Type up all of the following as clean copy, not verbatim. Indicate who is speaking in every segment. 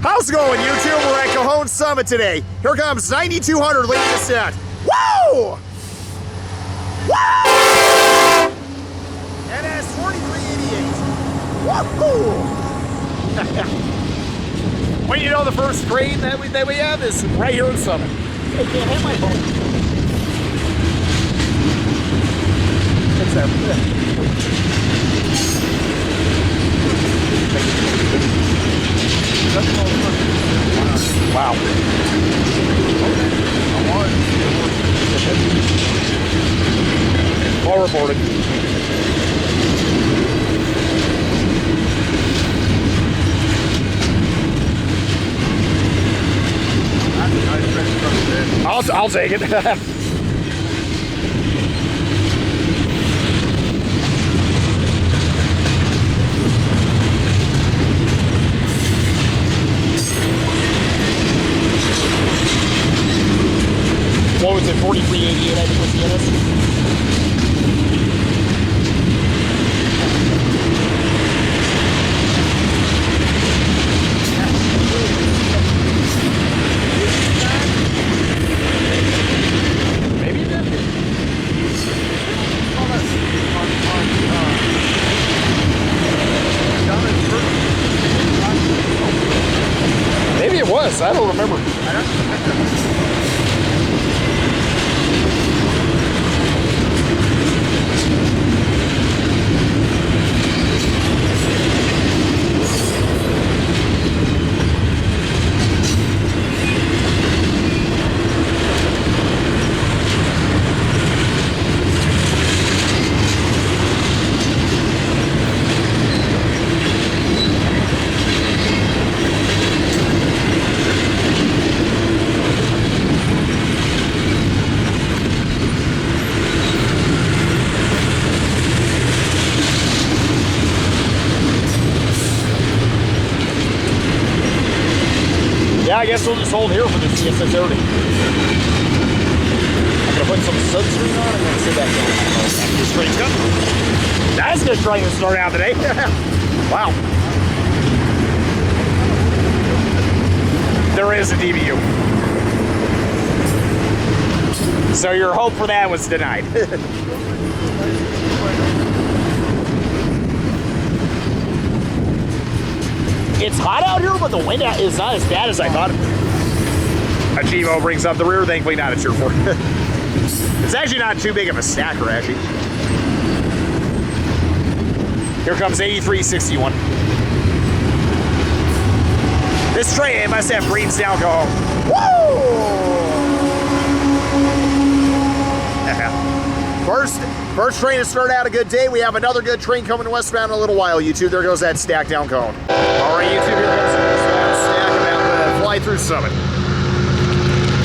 Speaker 1: How's it going, YouTube? We're at Cajon Summit today. Here comes 9200 leading descent. Woo! Woo! NS 4388. Woohoo! Well, you know, the first train that we have is right here in Summit. I can't hit my phone. It's there. Wow. All reported. I'll take it. What was it, 4388, I think was the NS? Maybe it did. Maybe it was, I don't remember. Yeah, I guess we'll just hold here for the CSX Heritage. I'm gonna put some sunscreen on and then sit back down. This train's good. That's a good train to start out today. Wow. There is a DBU. So your hope for that was denied. It's hot out here, but the wind is not as bad as I thought. Achivo brings up the rear, thankfully not a tier 4. It's actually not too big of a stacker, actually. Here comes 8361. This train must have greens down, go home. Woo! First train to start out a good day. We have another good train coming westbound in a little while, YouTube. There goes that stack down cone. All right, YouTube, here comes the westbound stack about to fly through Summit.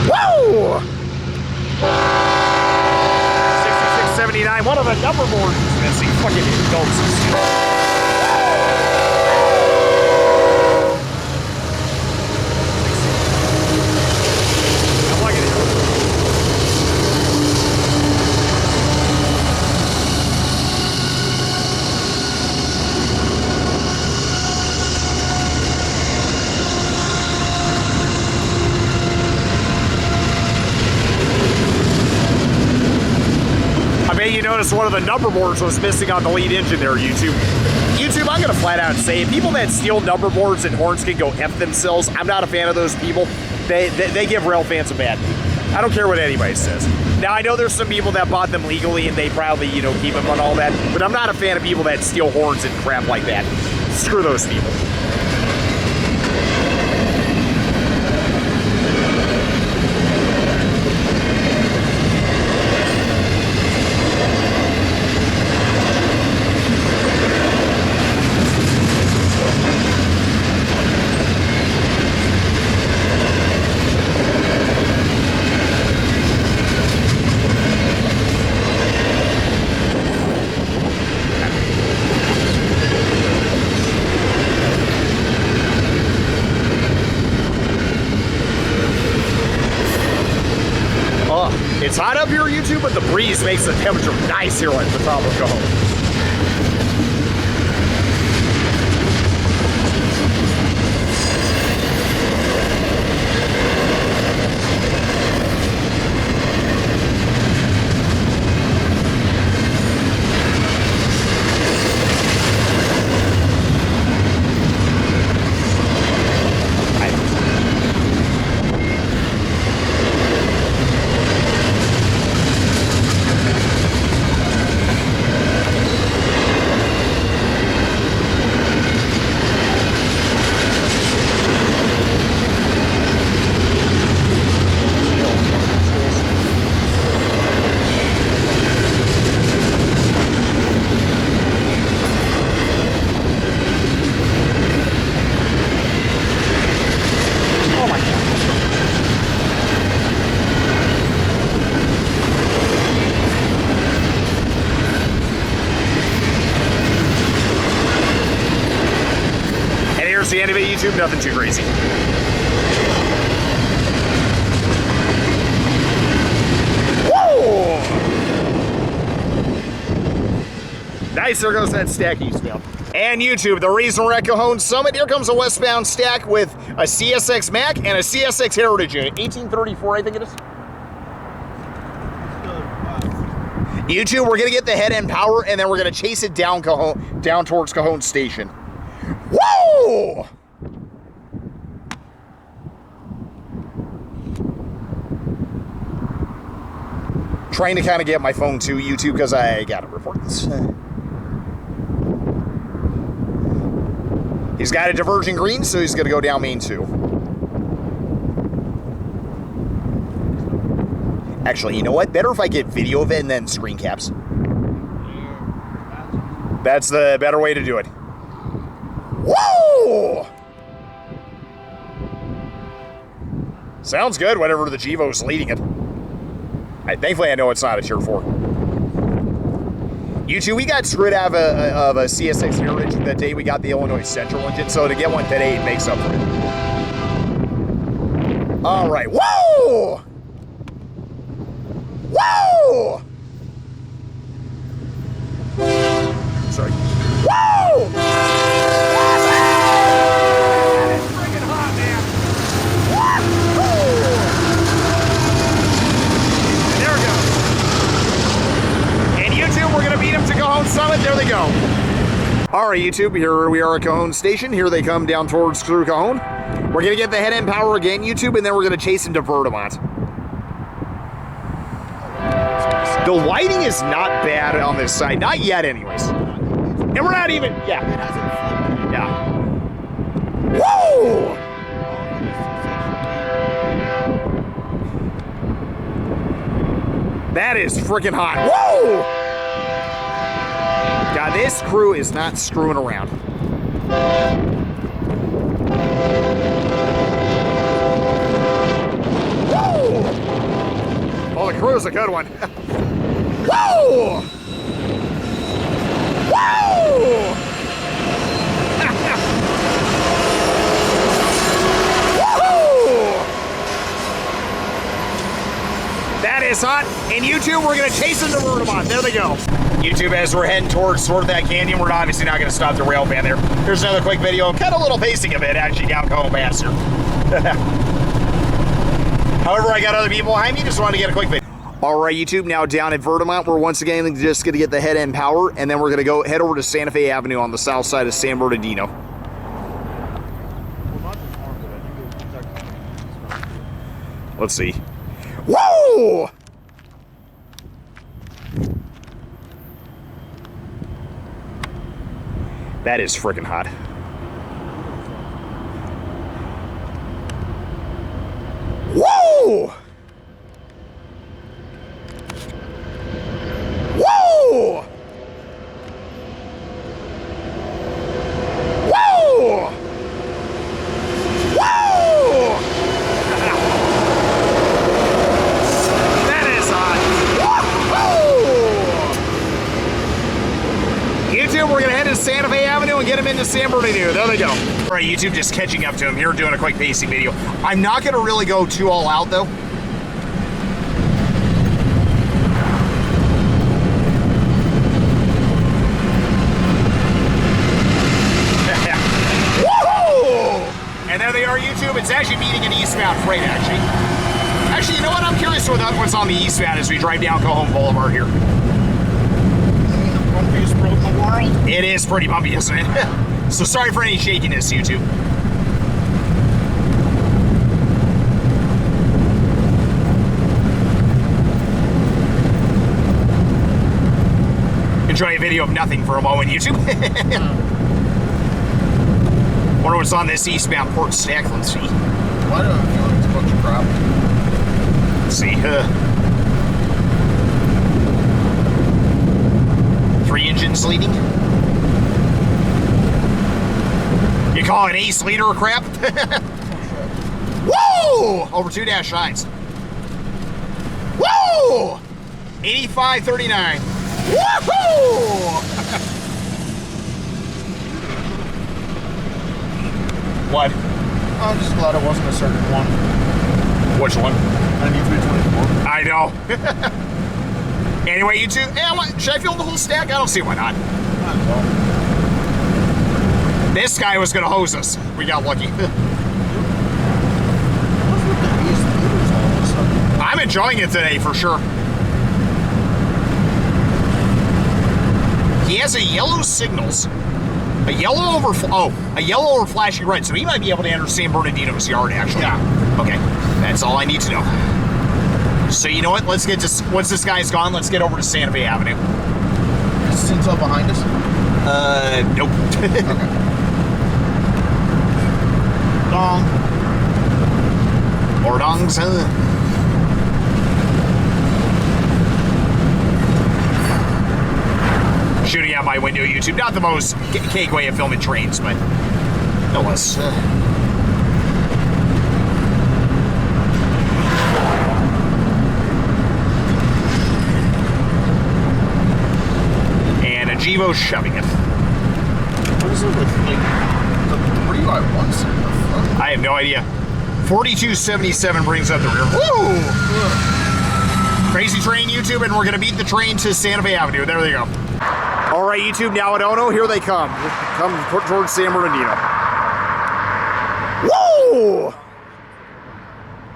Speaker 1: Woo! 6679, one of the number boards is missing. Fucking dogs. You notice one of the number boards was missing on the lead engine there, YouTube. YouTube, I'm gonna flat out say, people that steal number boards and horns can go F themselves. I'm not a fan of those people. They give rail fans a bad beat. I don't care what anybody says. Now, I know there's some people that bought them legally and they proudly, you know, keep them on all that, but I'm not a fan of people that steal horns and crap like that. Screw those people. It's hot up here, YouTube, but the breeze makes the temperature nice here at the top of Cajon. YouTube, nothing too crazy. Whoa! Nice, there goes that stack eastbound. And YouTube, the reason we're at Cajon Summit, here comes a westbound stack with a CSX Mac and a CSX Heritage, 1834, I think it is. YouTube, we're gonna get the head end power, and then we're gonna chase it down towards Cajon Station. Whoa! Trying to kind of get my phone to YouTube because I gotta report this. He's got a diverging green, so he's gonna go down main 2. Actually, you know what? Better if I get video of it and then screen caps. That's the better way to do it. Whoa! Sounds good, whatever the Gevo's leading it. Thankfully, I know it's not a tier 4. YouTube, we got screwed out of a CSX Heritage the day we got the Illinois Central engine, so to get one today, it makes up for it. All right, whoa! Whoa! Sorry. Whoa! It's freaking hot, man. There we go. And YouTube, we're gonna beat them to Cajon Summit. There they go. All right, YouTube, here we are at Cajon Station. Here they come down towards through Cajon. We're gonna get the head end power again, YouTube, and then we're gonna chase and divert them on. The lighting is not bad on this side. Not yet, anyways. And we're not even, yeah. Yeah. Whoa! That is freaking hot. Whoa! God, this crew is not screwing around. Whoa! Oh, the crew is a good one. Whoa! Whoa! That is hot. And YouTube, we're gonna chase them to Vertimont. There they go. YouTube, as we're heading towards sort of that canyon, we're obviously not gonna stop the rail fan there. Here's another quick video, kind of a little pacing of it actually down Cajon Pass here. However, I got other people behind me, just wanted to get a quick video. All right, YouTube, now down at Vertimont, we're once again just gonna get the head end power, and then we're gonna go head over to Santa Fe Avenue on the south side of San Bernardino. Let's see. Whoa! That is freaking hot. Whoa! Whoa! Whoa! Whoa! That is hot. Whoa! YouTube, we're gonna head to Santa Fe Avenue and get him into San Bernardino. There they go. All right, YouTube, just catching up to him here, doing a quick pacing video. I'm not gonna really go too all out though. And there they are, YouTube. It's actually meeting an eastbound freight, actually. Actually, you know what? I'm curious what's on the eastbound as we drive down Cajon Boulevard here.
Speaker 2: The bumpiest road in the world.
Speaker 1: It is pretty bumpy, isn't it? So sorry for any shakiness, YouTube. Enjoy a video of nothing for a moment, YouTube. Wonder what's on this eastbound Port stack. Let's see.
Speaker 2: Why do I feel like it's a bunch of crap?
Speaker 1: Let's see. 3 engines leading. You call an ace leader of crap? Whoa! Over 2-9s. Whoa! 8539. Woohoo! What?
Speaker 2: I'm just glad it wasn't a certain one.
Speaker 1: Which one?
Speaker 2: 9324.
Speaker 1: I know. Anyway, YouTube, should I fill the whole stack? I don't see why not. This guy was going to hose us. We got lucky. I'm enjoying it today for sure. He has a yellow signals. A yellow over flashing red, so he might be able to enter San Bernardino's yard, actually.
Speaker 2: Yeah.
Speaker 1: Okay, that's all I need to know. So you know what? Let's get to, once this guy's gone, let's get over to Santa Fe Avenue.
Speaker 2: Is Cinto behind us?
Speaker 1: Nope.
Speaker 2: Okay. Dong.
Speaker 1: Or dongs, huh? Shooting out my window, YouTube. Not the most cake way of filming trains, but no less. And a Jevo shoving it.
Speaker 2: What is it with, like, the 3x1 sitting in the front?
Speaker 1: I have no idea. 4277 brings up the rear. Woo! Crazy train, YouTube, and we're going to beat the train to Santa Fe Avenue. There they go. All right, YouTube, now at Ono, here they come. Come towards San Bernardino. Woo!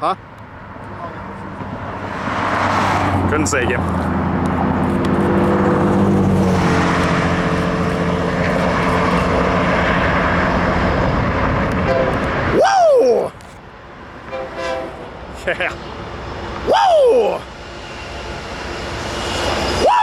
Speaker 1: Huh? Couldn't say again. Woo! Yeah. Woo! Woo!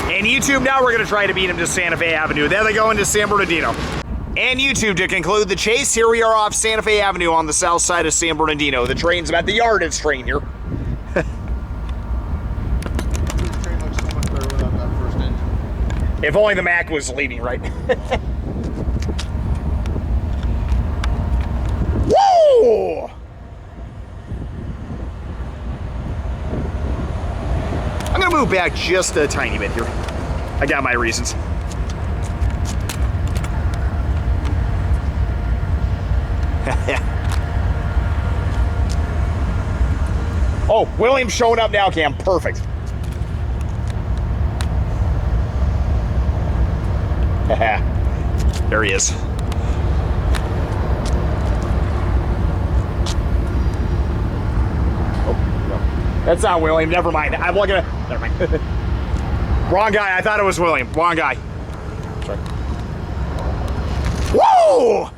Speaker 1: And YouTube, now we're going to try to beat him to Santa Fe Avenue. There they go into San Bernardino. And YouTube, to conclude the chase, here we are off Santa Fe Avenue on the south side of San Bernardino. The train's about the yardage train here.
Speaker 2: The train looks so much better without that first engine.
Speaker 1: If only the Mac was leading, right? Woo! I'm gonna move back just a tiny bit here. I got my reasons. Oh, William's showing up now, Cam. Perfect. There he is. Oh, no. That's not William. Never mind. I'm looking at... Never mind. Wrong guy. I thought it was William. Wrong guy. Sorry. Whoa!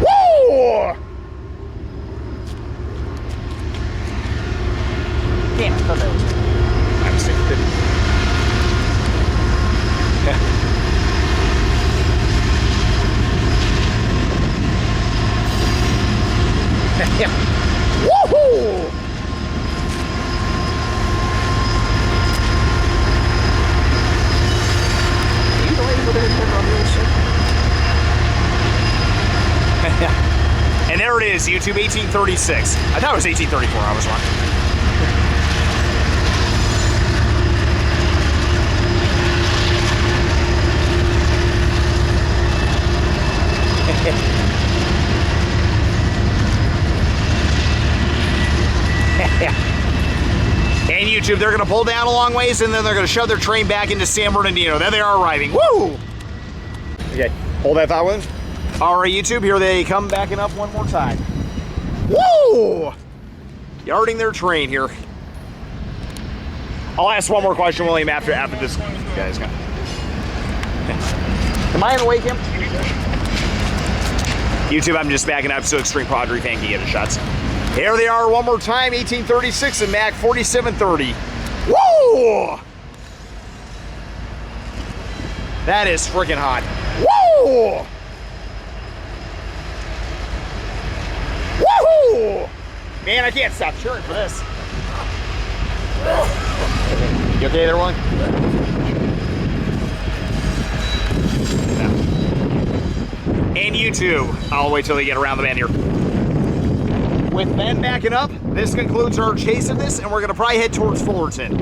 Speaker 1: Whoa! Damn, I thought that was... I'm stupid. Yeah. Woohoo! And there it is, YouTube, 1836. I thought it was 1834, I was wrong. And YouTube, they're going to pull down a long ways, and then they're going to shove their train back into San Bernardino. There they are arriving. Woo! Okay, hold that thought, Williams. All right, YouTube, here they come backing up one more time. Woo! Yarding their train here. I'll ask one more question, William, after this guy's gone. Am I in the way, Kim? YouTube, I'm just backing up so Extreme Padre fan can get his shots. Here they are one more time, 1836 and Mac 4730. Woo! That is freaking hot. Woo! Woohoo! Man, I can't stop cheering for this. You okay there, William? YouTube. I'll wait till they get around the bend here. With Ben backing up, this concludes our chase of this, and we're going to probably head towards Fullerton.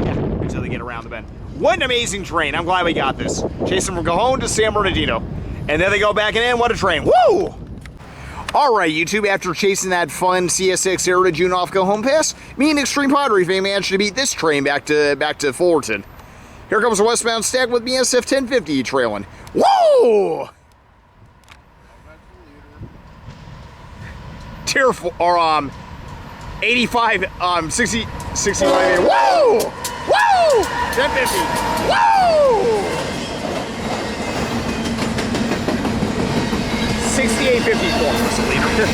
Speaker 1: Yeah, until they get around the bend. What an amazing train. I'm glad we got this. Chasing from Cajon to San Bernardino. And then they go back and in. What a train. Woo! All right, YouTube, after chasing that FUN CSX Heritage off Cajon Pass, me and Extreme Pottery fame managed to beat this train back to Fullerton. Here comes a westbound stack with BSF 1050 trailing. Whoa! Tier 4, or 85, 60, 65. Whoa! Whoa! 1050. Whoa! 6854 was the leader.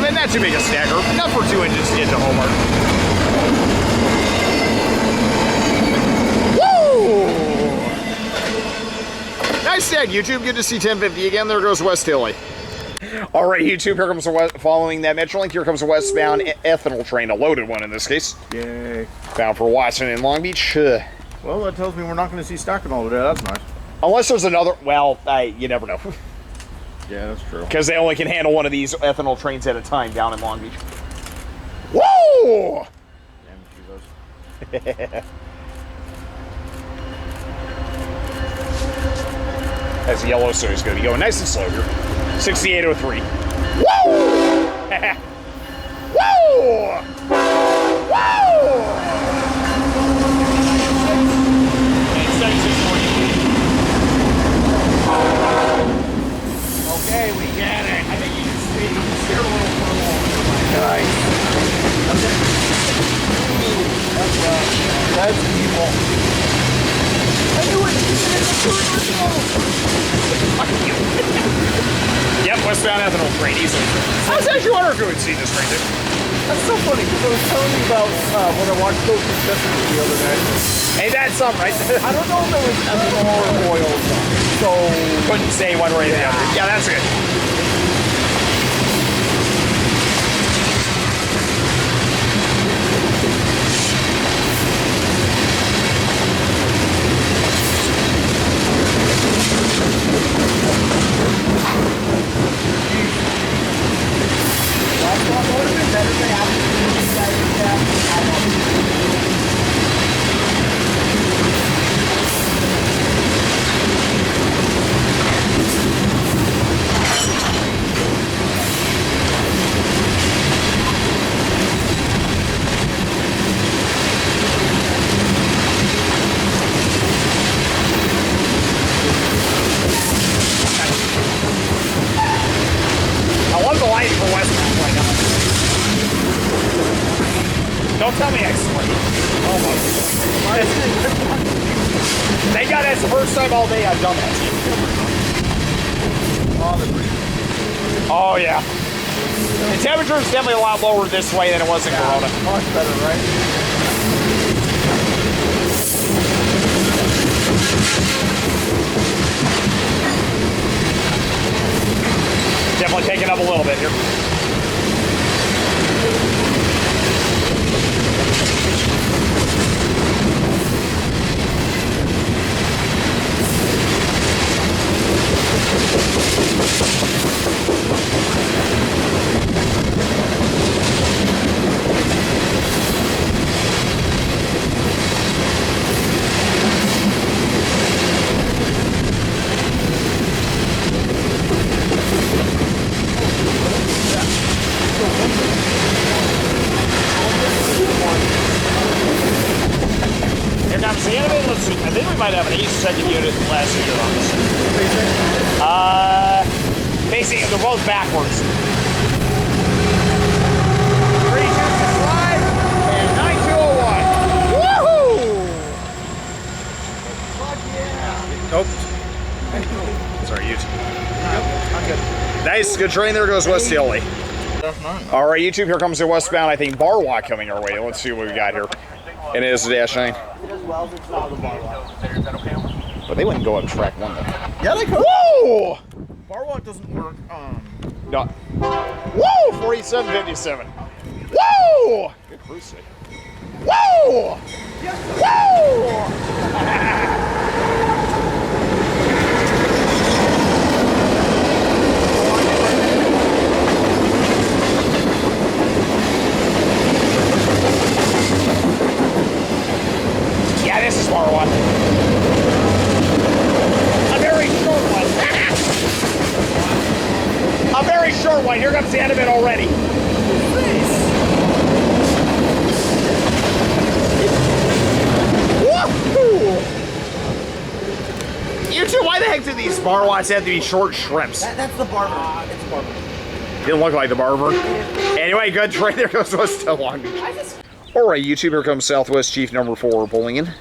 Speaker 1: Not too big a stacker, enough for 2 inches to get to Hallmark. Woo! Nice stack, YouTube. Good to see 1050 again. There goes West Hilly. All right, YouTube. Here comes following that Metrolink. Here comes a westbound ethanol train, a loaded one in this case.
Speaker 2: Yay!
Speaker 1: Bound for Watson and Long Beach.
Speaker 2: Well, that tells me we're not going to see stacking all today. That's nice.
Speaker 1: Unless there's another. Well, you never know.
Speaker 2: Yeah, that's true.
Speaker 1: Because they only can handle one of these ethanol trains at a time down in Long Beach. Whoa!
Speaker 2: Damn,
Speaker 1: That's yellow, so he's going to be going nice and slow here. 6803. Whoa! Whoa! Whoa! Okay, we get it. I think you can steer a little further. Nice. That's evil. I knew it. Fuck you. Yep, westbound ethanol train, easily. I was actually wondering if you would see this train, too.
Speaker 2: That's so funny, because I was telling you about when I watched those Sesame the other day.
Speaker 1: Hey, that's something, right?
Speaker 2: I don't know if it was ethanol or oil, so
Speaker 1: couldn't say one way or the other. Yeah, that's good. time all day I've done that. Oh, yeah. The temperature is definitely a lot lower this way than it was in Corona.
Speaker 2: Much better, right?
Speaker 1: Definitely taking up a little bit here. Here comes the enemy. Let's see. I think we might have an 8-second unit last year on this. Facing, they're both backwards. 3, 2, 6, 5, and 9201. Woohoo! Fuck yeah! Nope. Sorry, YouTube.
Speaker 2: I'm good.
Speaker 1: Nice, good train. There goes West Hilly. All right, YouTube. Here comes the westbound. I think Barwa coming our way. Let's see what we got here. And it is the Dash 9. But they wouldn't go up track 1 though.
Speaker 2: Yeah, they could.
Speaker 1: Whoa!
Speaker 2: Barwalk doesn't work.
Speaker 1: No. Whoa! 4757. Whoa! Good cruise stick. Whoa! Whoa! Yeah, this is far one. A very short one. A very short one. Here comes the end of it already. Woohoo! You two, why the heck do these bar watts have to be short shrimps?
Speaker 2: That's the barber. It's a barber.
Speaker 1: Didn't look like the barber. Anyway, good train. There goes West to Long Beach. All right, YouTube, here comes Southwest Chief number 4 pulling in.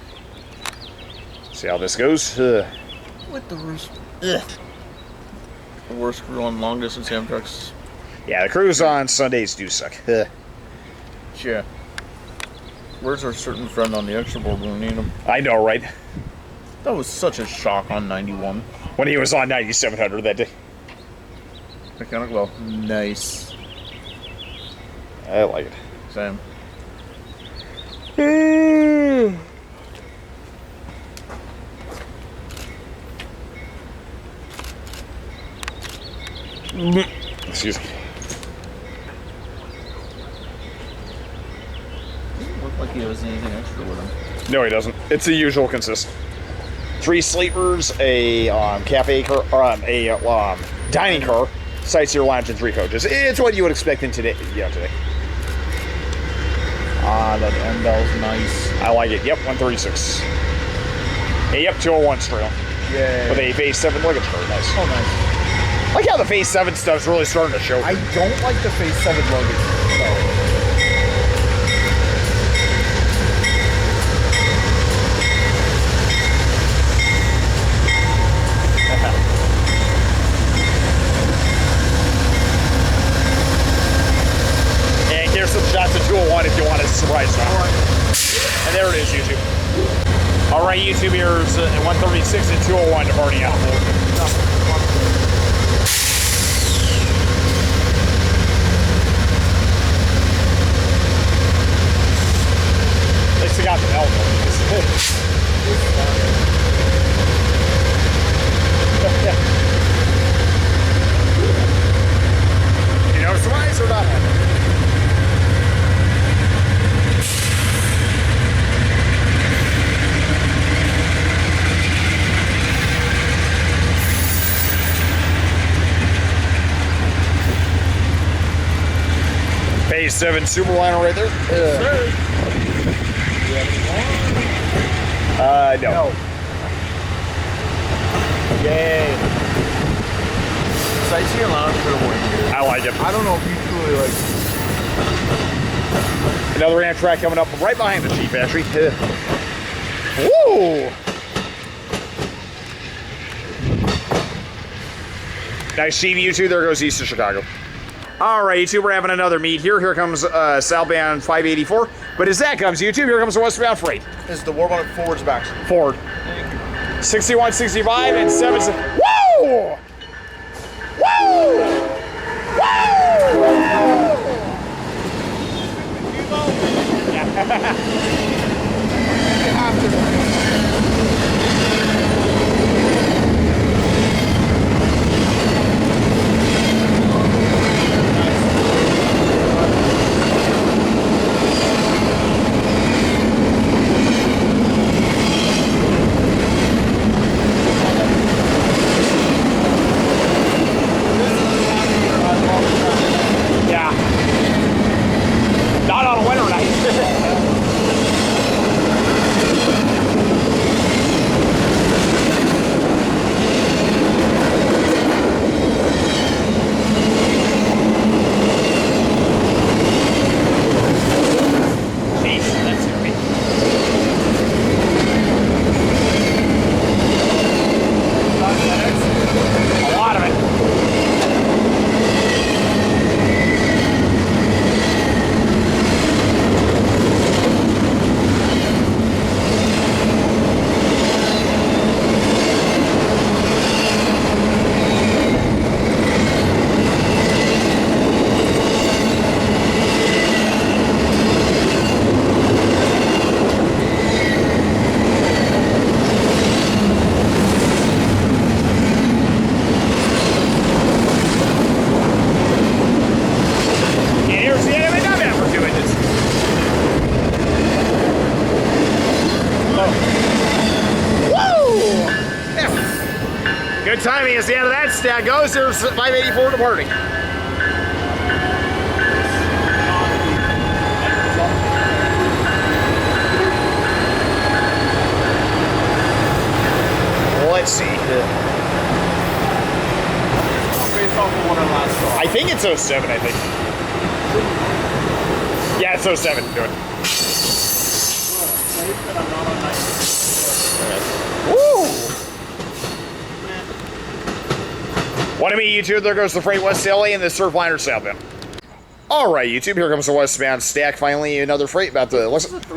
Speaker 1: See how this goes.
Speaker 2: With the worst. The worst crew on long distance Amtrak's.
Speaker 1: Yeah, the crews on Sundays do suck.
Speaker 2: Yeah. Where's our certain friend on the extra board when we need him?
Speaker 1: I know, right?
Speaker 2: That was such a shock on 91.
Speaker 1: When he was on 9700 that day.
Speaker 2: Mechanical. Nice.
Speaker 1: I like it.
Speaker 2: Same.
Speaker 1: Excuse me.
Speaker 2: Doesn't look like he has anything extra with him.
Speaker 1: No, he doesn't. It's the usual consist. 3 sleepers, a cafe car, dining car, sightseer lounge, and 3 coaches. It's what you would expect in today. Yeah, today.
Speaker 2: Ah, that end bell's nice.
Speaker 1: I like it. Yep, 136. Hey, yep, 201 trail.
Speaker 2: Yeah.
Speaker 1: With a phase 7 luggage car. Nice.
Speaker 2: Oh, nice.
Speaker 1: I like how the phase 7 stuff's really starting to show.
Speaker 2: I don't like the phase 7 luggage. No.
Speaker 1: And here's some shots of 201 if you want a surprise shot.
Speaker 2: All right.
Speaker 1: And there it is, YouTube. All right, YouTube, here's 136 and 201 departing out. At least I got the elbow. You know, surprise or not? Phase 7 Superliner right there. No.
Speaker 2: Yay. Sightseeing lounge for the morning.
Speaker 1: I like it.
Speaker 2: I don't know if you truly like
Speaker 1: Another Amtrak coming up right behind the Chief, actually. Woo! Nice team, you two. There goes east of Chicago. All right, YouTube, we're having another meet here. Here comes southbound 584. But as that comes, YouTube, here comes the westbound freight.
Speaker 2: This is the warm up forwards backs.
Speaker 1: Forward. 61, 65, and 7. Woo! Woo! Yeah. Not on a winter night. Good timing as the end of that stat goes. There's 584 departing. Let's see. I think it's 07, I think. Yeah, it's 07. Do it. Woo! One of me, YouTube. There goes the freight west to LA and the Surfliner southbound. All right, YouTube. Here comes the westbound stack. Finally, another freight about to listen.
Speaker 2: It's a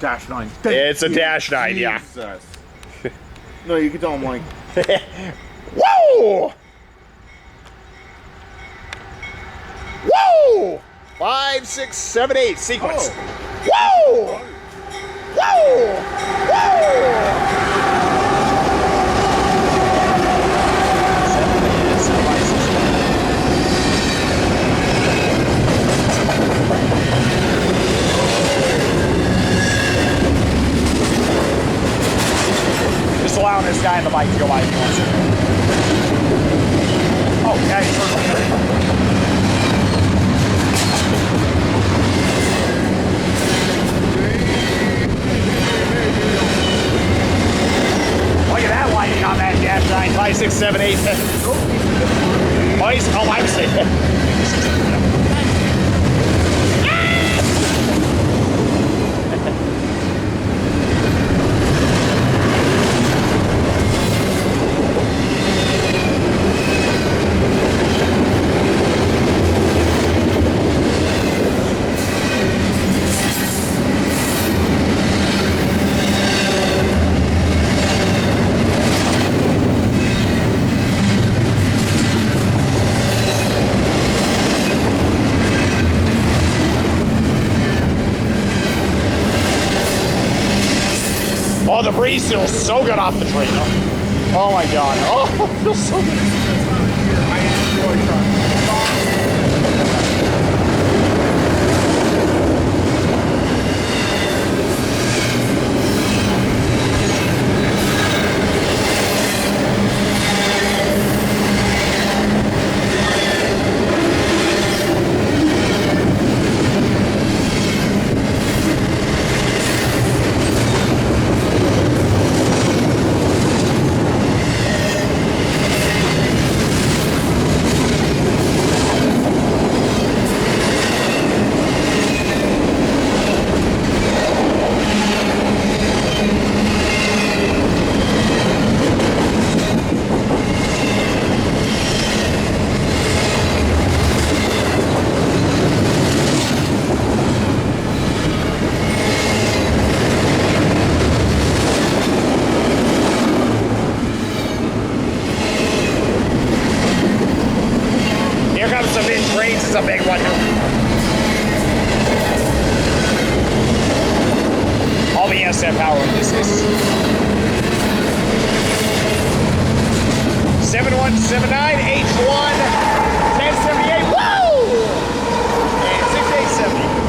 Speaker 2: 3-9.
Speaker 1: It's a -9, yeah.
Speaker 2: Jesus. No, you can tell him like.
Speaker 1: Whoa! Whoa! 5, 6, 7, 8 sequence. Whoa! Whoa! Whoa! Just allowing this guy in the bike to go by if he wants to. Oh, yeah, he's perfect. Look at that lighting on that dash 9, 5, 6, 7, 8. Oh, he's, oh, my mistake. Oh, the breeze feels so good off the train. Oh my god. Oh, it feels so good. I enjoy trying. 9179 H1 1078. Woo! And 6870.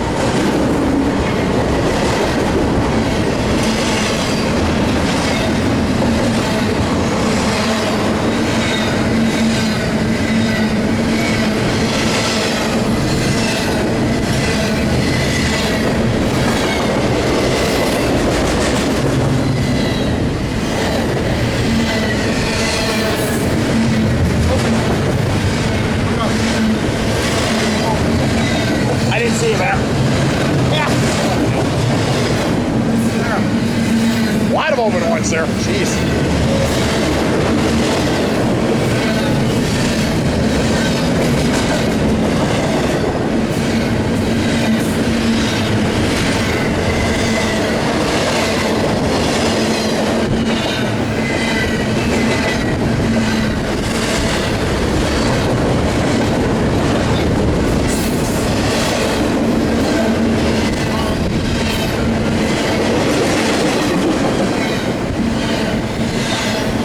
Speaker 1: I didn't see that. Yeah. A lot of open ones there. Jeez.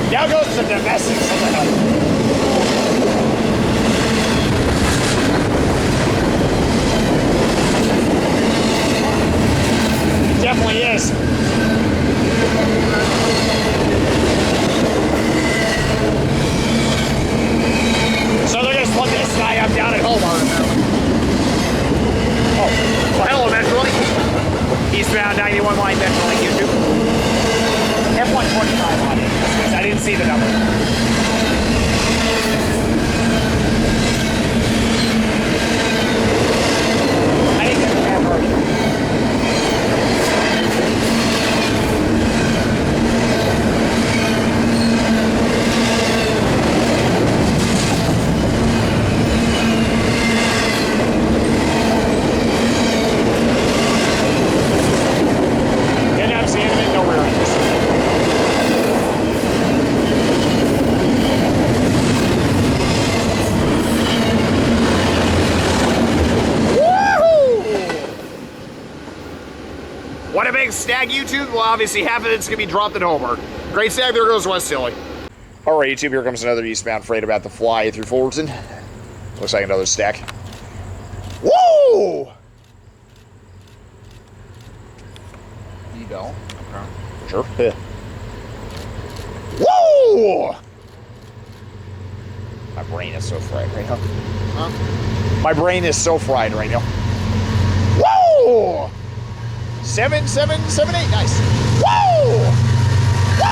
Speaker 1: Now goes the domestics of the night. Definitely is. So they're gonna split this guy up down at Hobart. Oh, well, hello, Metrolink. Eastbound 91 line, Metrolink, YouTube. F125 on it. I didn't see the number. I didn't get the car version. Didn't have seen him in no rear ends. What a big stag, YouTube. Well, obviously half of it's going to be dropped in Hobart. Great stag, there goes West Hilly. All right, YouTube, here comes another eastbound freight about to fly through Fullerton. Looks like another stack. Woo!
Speaker 2: You don't?
Speaker 1: Sure. Yeah. Woo! My brain is so fried right now.
Speaker 2: Huh?
Speaker 1: My brain is so fried right now. Woo! 7778, nice. Woo! Woo!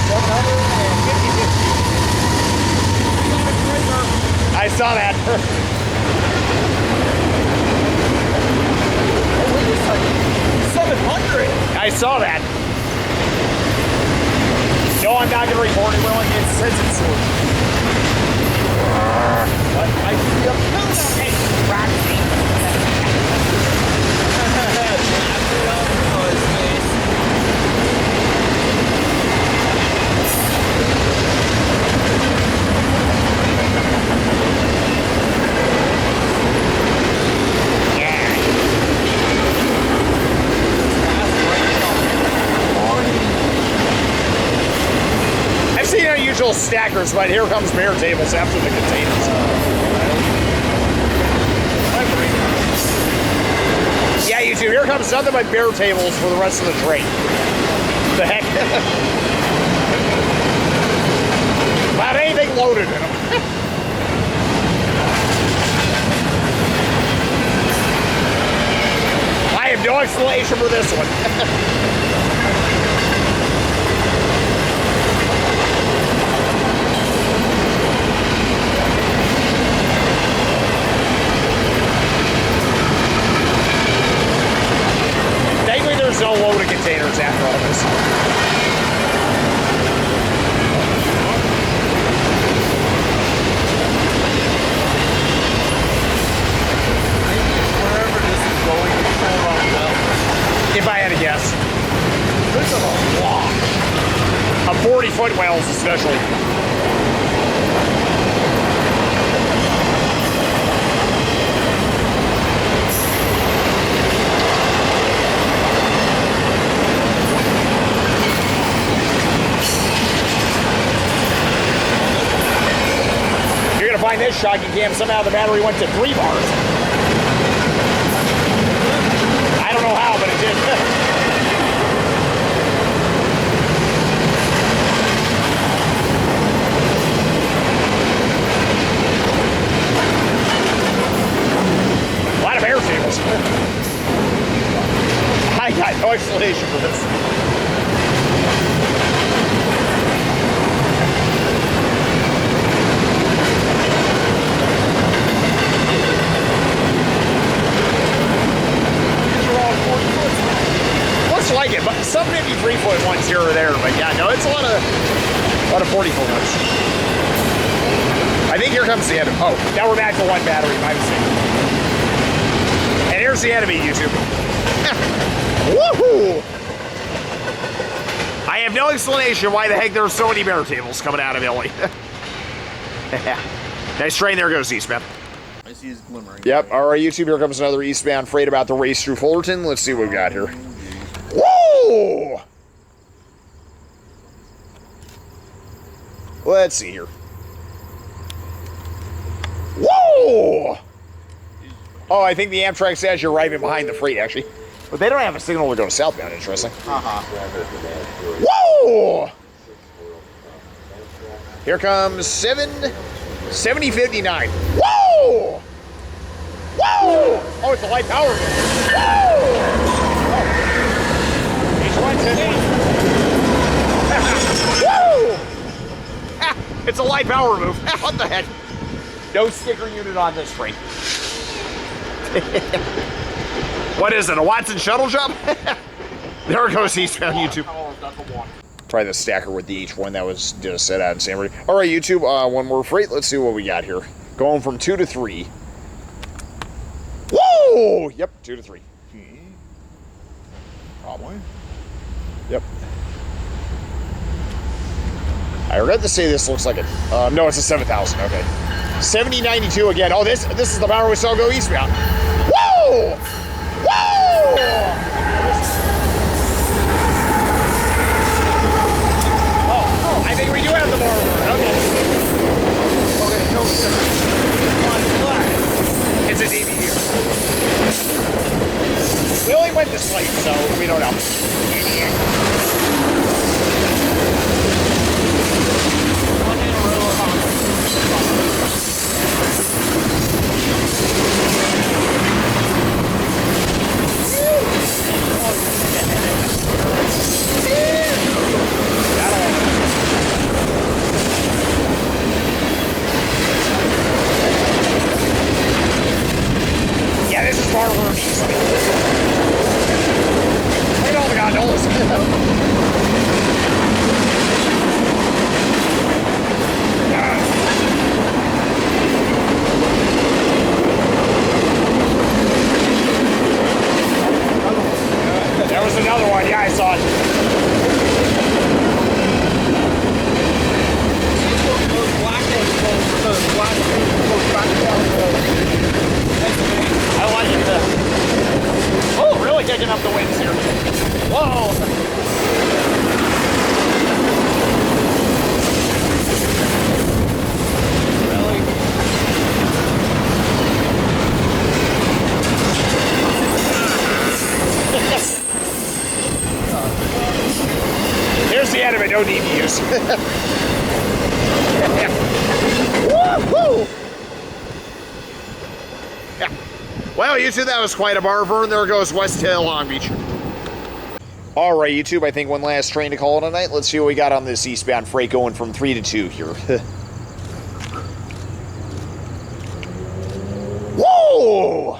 Speaker 1: 750. I saw that.
Speaker 2: Oh, wait a second. 700!
Speaker 1: I saw that. No, I'm not going to report it, Willing. It says it's soon.
Speaker 2: I see a
Speaker 1: Hey, Roxy. I've seen unusual stackers, but here comes bear tables after the containers. Yeah, YouTube, here comes nothing but bear tables for the rest of the train. The heck? About anything loaded in them. I have no explanation for this one. Thankfully, there's no loaded containers after all this.
Speaker 2: Wherever this is going, it's going on well.
Speaker 1: If I had to guess.
Speaker 2: This is a lot.
Speaker 1: A 40-foot wells, especially. find this shocking cam. Somehow the battery went to 3 bars. I don't know how, but it did. A lot of air tables. I got no explanation for this. Looks like it, but some 53-foot ones here or there. But yeah, no, it's a lot of 40-foot ones. I think here comes the end. Oh, now we're back to 1 battery. My mistake. And here's the enemy, YouTube. Woohoo! I have no explanation why the heck there are so many bear tables coming out of Illy. Nice train. There goes eastbound.
Speaker 2: I see his glimmering.
Speaker 1: Yep. All right, YouTube. Here comes another eastbound freight about to race through Fullerton. Let's see what we've got here. Whoa! Let's see here. Whoa! Oh, I think the Amtrak says you're right behind the freight, actually. But they don't have a signal to go southbound, interesting. Whoa! Here comes 7059. Whoa! Whoa! Oh, it's a light power. Whoa! Whoa! It's a light power move. What the heck? No sticker unit on this train. What is it, a Watson shuttle job? There goes eastbound, YouTube. Try the stacker with the H1 that did a set out in San Marie. All right, YouTube, one more freight. Let's see what we got here. Going from 2 to 3. Whoa! Yep, 2 to 3.
Speaker 2: Probably.
Speaker 1: Yep. I regret to say this looks like it. No, it's a 7000. Okay. 7092 again. Oh, this is the power we saw go eastbound. Whoa! Whoa! Oh, I think we do have the bar. Okay. Okay, no, it's a DVD. We only went this late, so we don't know. Yeah, this is far worse. Look at all the gondolas. There was another one. Yeah, I saw it. I like it. Oh, really kicking up the winds here. Whoa. Here's the end of it, no DVUs. Woo-hoo! Yeah. Well, YouTube, that was quite a bar burn. There goes West Hill, Long Beach. All right, YouTube, I think one last train to call tonight. Let's see what we got on this eastbound freight going from 3 to 2 here. Whoa!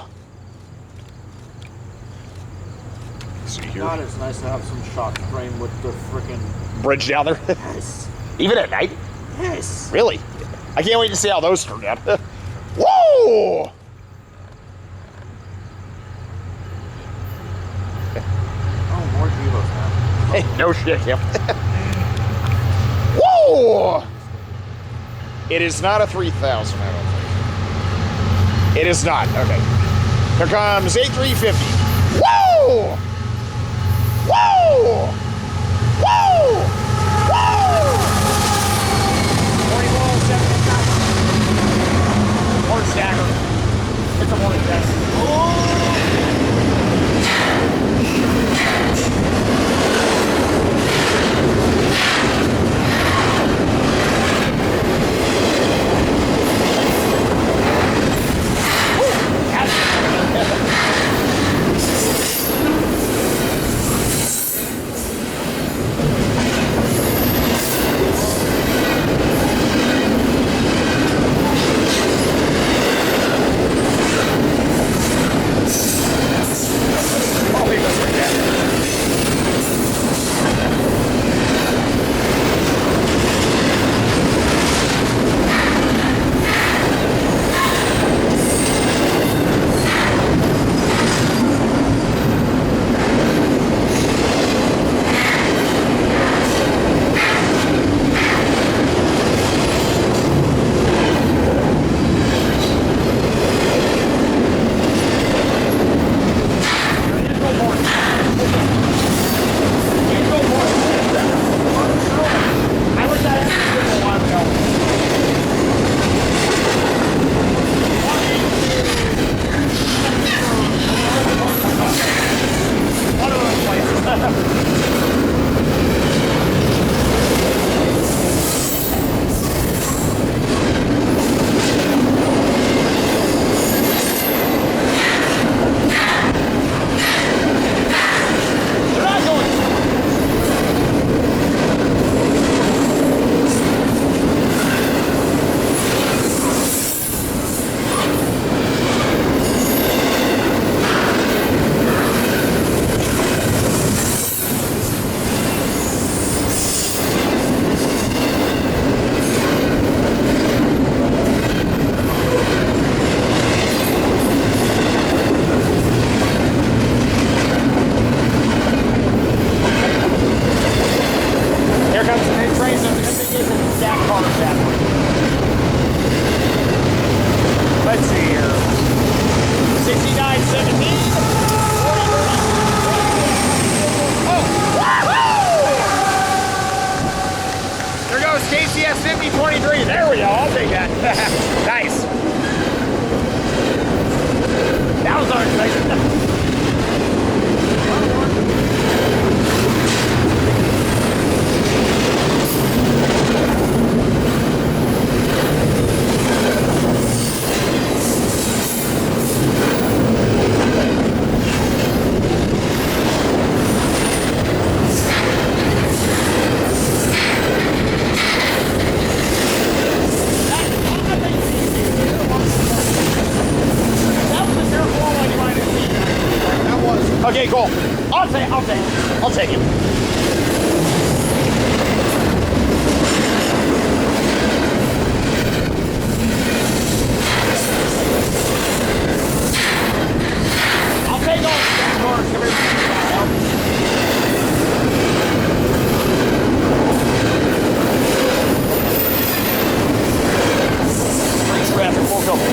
Speaker 1: See here.
Speaker 2: God, it's nice to have some shock frame with the freaking
Speaker 1: Bridge down there.
Speaker 2: yes.
Speaker 1: Even at night?
Speaker 2: Yes.
Speaker 1: Really? I can't wait to see how those turn out. Whoa!
Speaker 2: Oh, more Devos now.
Speaker 1: Hey, no shit, Kim. Whoa! It is not a 3000, I don't think. It is not. Okay. Here comes 8350. Whoa! Whoa! Whoa! Whoa! 41, 7, 23. There we go. I'll take that. Nice. That was unexpected. Okay, cool. I'll take it. I'll take all the cars. Come here. Race traffic, full couple.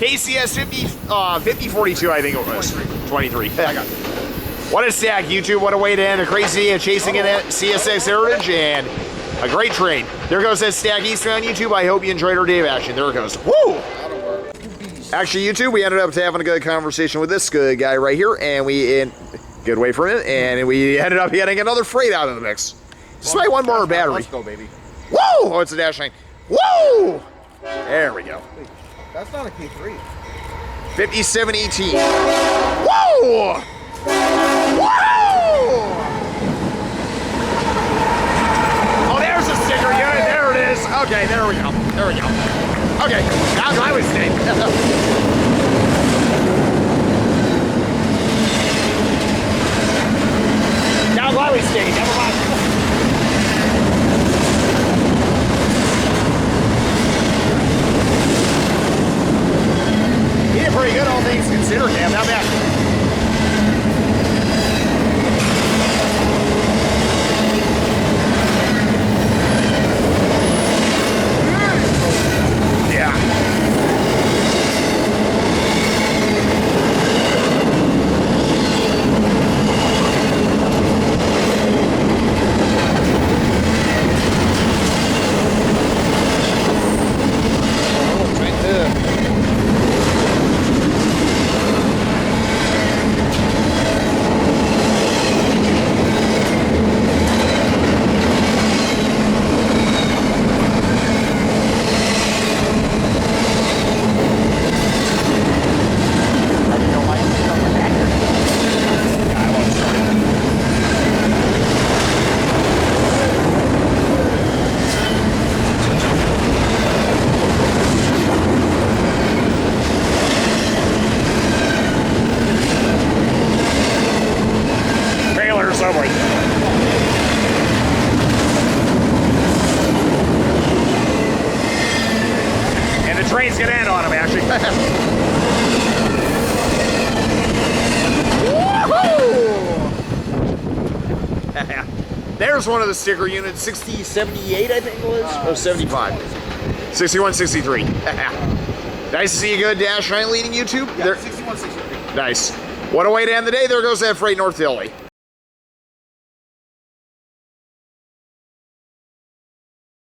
Speaker 1: KCS 5042, I think it was. 23. I got it. What a stack, YouTube. What a way to end a crazy chasing in that CSX Heritage, and a great trade. There goes that stack eastbound, YouTube. I hope you enjoyed our day of action. There it goes. Woo! Actually, YouTube, we ended up having a good conversation with this good guy right here, and good way from it, and we ended up getting another freight out of the mix. Despite one more battery.
Speaker 2: Let's go, baby.
Speaker 1: Woo! Oh, it's a dash 9. Woo! There we go.
Speaker 2: That's not a K3.
Speaker 1: 57 ET. Whoa! Whoa! Oh, there's a sticker. Yeah, there it is. Okay, there we go. There we go. Okay, now I was staying. Now I was staying. Never mind. He did pretty good, all things considered, Cam. Not bad. Train's gonna end on him, actually. There's one of the sticker units, 6078, I think it was. Oh, 75. 61, 63. Nice to see you good, Dash 9 leading YouTube.
Speaker 2: Yeah, 61, 63.
Speaker 1: Nice. What a way to end the day. There goes that freight north to Italy.